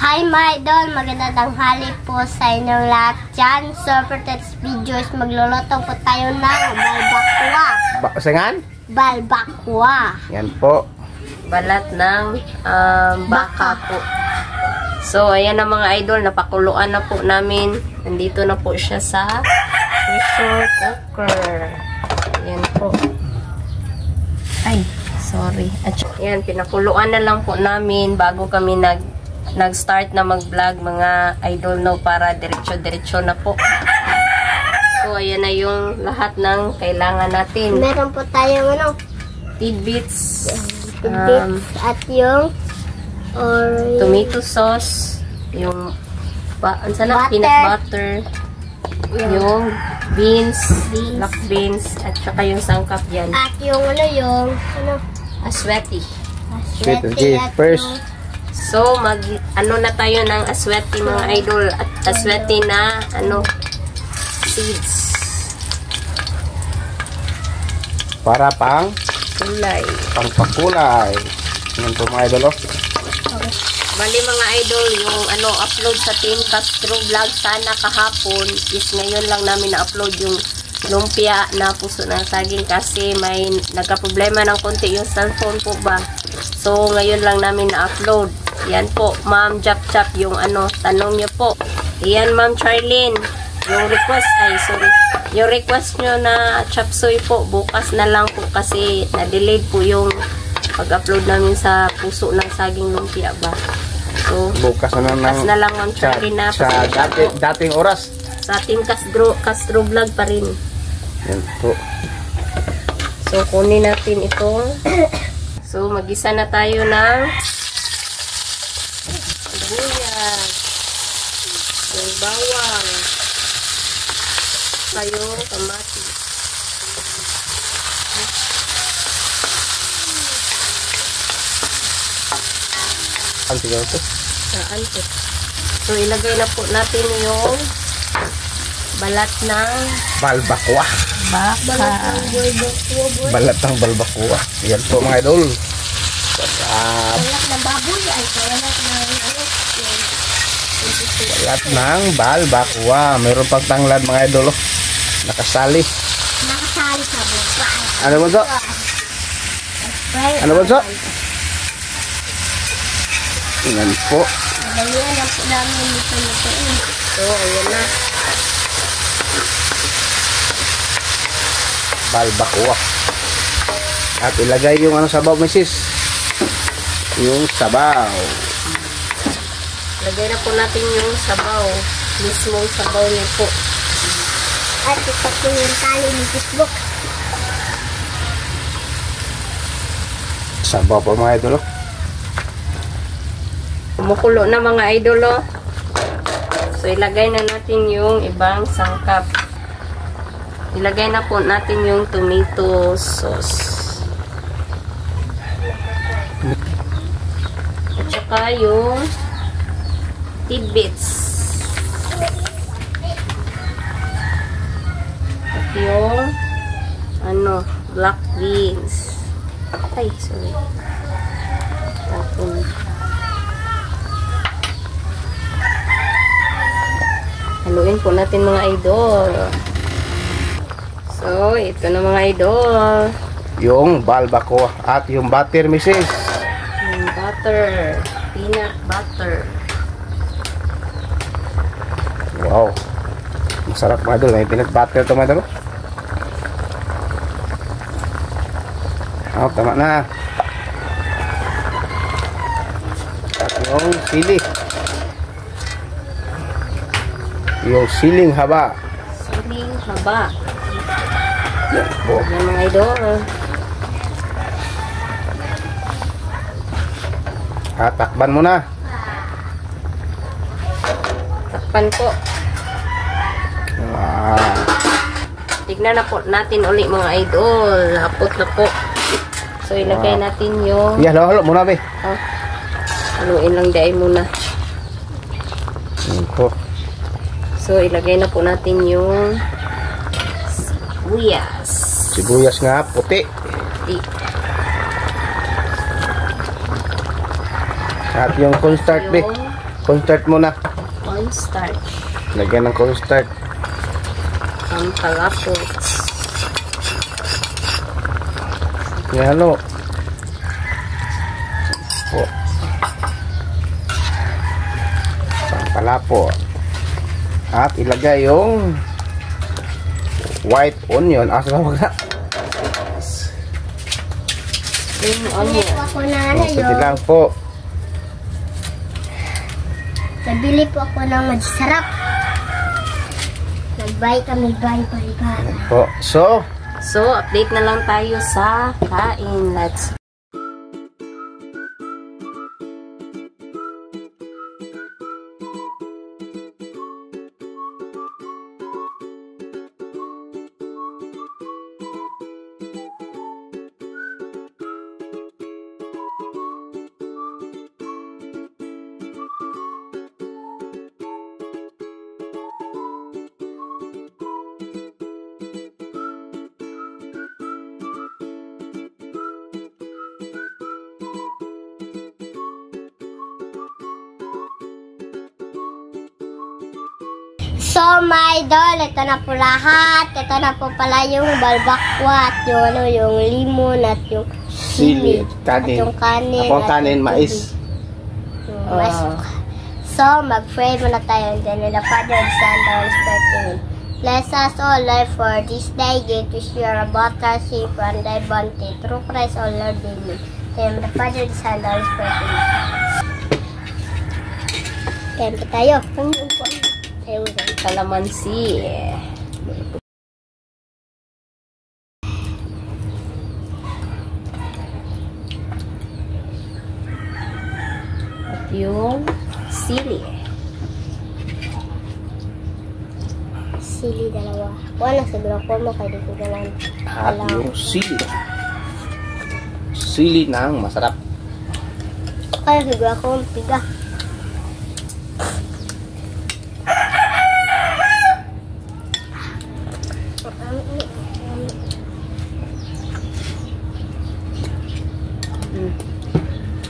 Hi my idol, magandang tanghali po sa inyong lahat dyan. So for today's video is magluluto po tayo ng balbakwa. Sangan? Balbakwa. Yan po. Balat ng baka po. So ayan na mga idol, napakuluan na po namin. Nandito na po siya sa pressure cooker. Ayan po. Ay, sorry. Ayan, pinakuluan na lang po namin bago kami nag-start na mag-vlog mga idol, no, para diretso-diretso na po. So, ayan na yung lahat ng kailangan natin. Meron po tayong tidbits, at yung tomato sauce, yung peanut butter, yung beans, black beans, at saka yung sangkap yan. At yung Asweti. Okay, first. So, na tayo ng asweti mga idol, at asweti na, seeds. Para pang Kulay. pangpakulay. Yan po mga idol, oh. Bali mga idol, yung upload sa Team Castro Vlog sana kahapon is ngayon lang namin na-upload yung lumpia na puso ng saging kasi may nagka-problema ng konti yung cellphone po ba. So, ngayon lang namin na-upload. Yan po, Ma'am Jap Jap, yung tanong nyo po. Yan, Ma'am Charlene, yung request nyo na chop suey po, bukas na lang po kasi na-delayed po yung pag-upload namin sa puso ng saging lumpia ba. So, Bukas na lang, Ma'am Charlene, na sa dating oras. sa Team Castro Vlog pa rin. Yan po. So, kunin natin ito. So, mag-isa na tayo ng sibuyas, yung bawang, kayo kamatis. Ang sigaw ito. Saan ito? So, ilagay na po natin yung balat ng Balbakwa. baka. Balat ng balbakwa. Yan po mga idol. Sarap. balat ng baboy ay Balat ng balbakwa. Mayroon pang tanglad mga idol, oh. Nakasali. nakasali sa buka. Ano ba ito? Ano ba ito? Yan po. Dalihan na po namin dito lutuin. So, ayan na. Balbakwa. At ilagay yung sabaw, misis. Yung sabaw. Lagay na po natin yung sabaw. Mismong sabaw niya po. At ito po yung tali ni Facebook. Sabaw po mga idol, oh. Kumukulo na mga idolo. So, ilagay na natin yung ibang sangkap. Ilagay na po natin yung tomato sauce. At saka yung tidbits. At yung black beans. Ay, sorry. Tapos haluin po natin mga idol. So, ito na mga idol. Yung balbakwa at yung butter, misis. Yung butter. Peanut butter. Wow. Masarap mga idol. May peanut butter ito mga idol. Oh, tama na. At yung sili. Yung siling haba. Siling haba. Yan po. Yan mga idol. Takpan mo na. Takpan po. Wow. Tignan na po natin ulit mga idol. Hapot na po. So, ilagay natin yung Halo muna, be. haluin lang dahil muna. Yan po. So, ilagay na po natin yung sibuyas. Sibuyas nga, puti. At yung cornstarch, be. Yung Cornstarch muna. Cornstarch. Lagyan ng cornstarch. Ang palapots. Ihalo. Po. Palapo. At ilagay yung white onion. Asa wag na. Spring Hindi onion. po ako na Kunti lang po. Nabili po ako ng masarap. Nag-buy kami, buy. Po. So, Update na lang tayo sa kain. Let's So, my idol, ito na po lahat. Ito na po pala yung balbakwat, yung limon at yung sili, at kanin. yung kanin. Ako ang at kanin, yung mais. tubig. Yung mais. So, mag-pray muna tayo. Then, in the Father, the Son, the Holy Spirit. Bless us all, Lord, for this day. Give to share about our sheep and thy bounty. Through Christ, our Lord, amen. Then, the Father, the Son, the Holy Spirit. Kain pa tayo. kalamansi. At yung sili. Sili dalawa. Wala siguro ko mo kaya dito na lang. At yung sili. Sili ng masarap. Kaya siguro ako ang piga.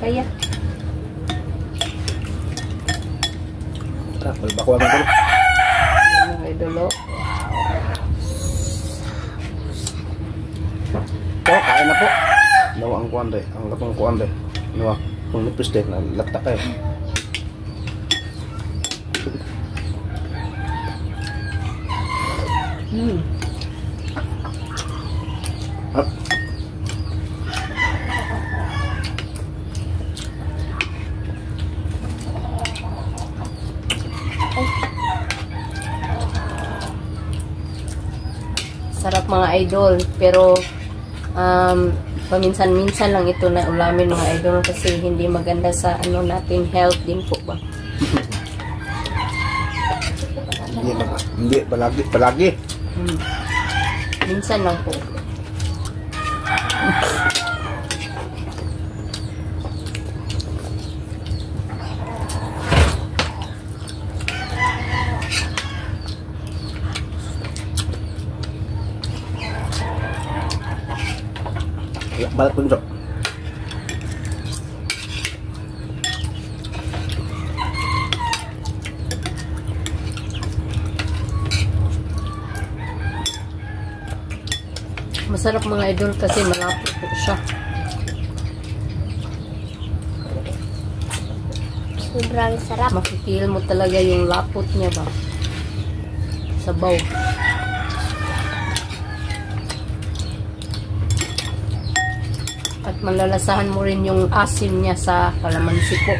Kaya. Balbakuan ng gulo. Mga idolo. Po, kain na po. Nawa ang kuwan day. Ang lapang kuwan day. Nawa. Kung nipis day, nalagta kayo. Up. Sarap mga idol, pero paminsan-minsan lang ito na ulamin mga idol kasi hindi maganda sa ano natin health din po ba. Hindi, palagi. Minsan lang po. Balik pun, Dok. Masarap mga idol kasi malapot po siya. Sobrang sarap. Makikil mo talaga yung lapot niya ba. Sabaw. At malalasahan mo rin yung asim niya sa kalamansi po.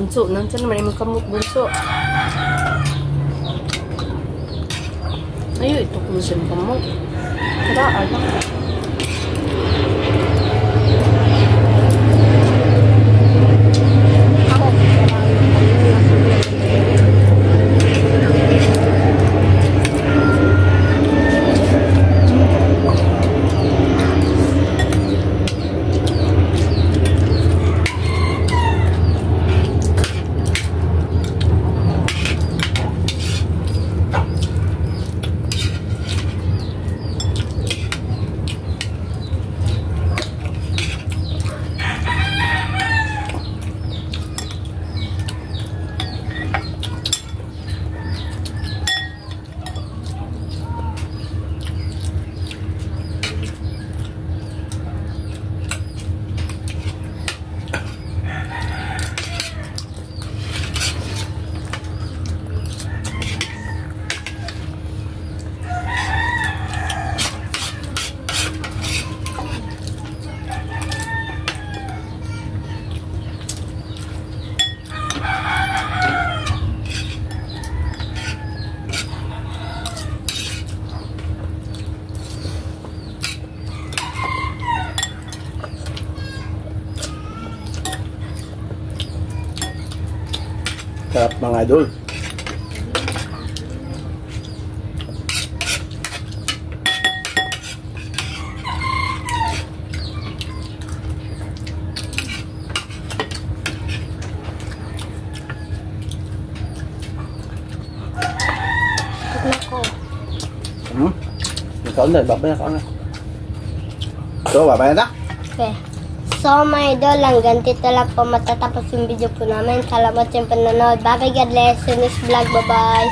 bunso. Nandiyan naman yung kamot bunso. Ayaw, ito ko siya kamot. Karaan lang. Sarap mga idol. Nako. Ikaw na, babaya ka na. So, babaya na. Okay. So, mga idol, hanggang dito lang po matatapos yung video po namin. Salamat sa panonood. Bye-bye, God bless. Next vlog. Bye-bye.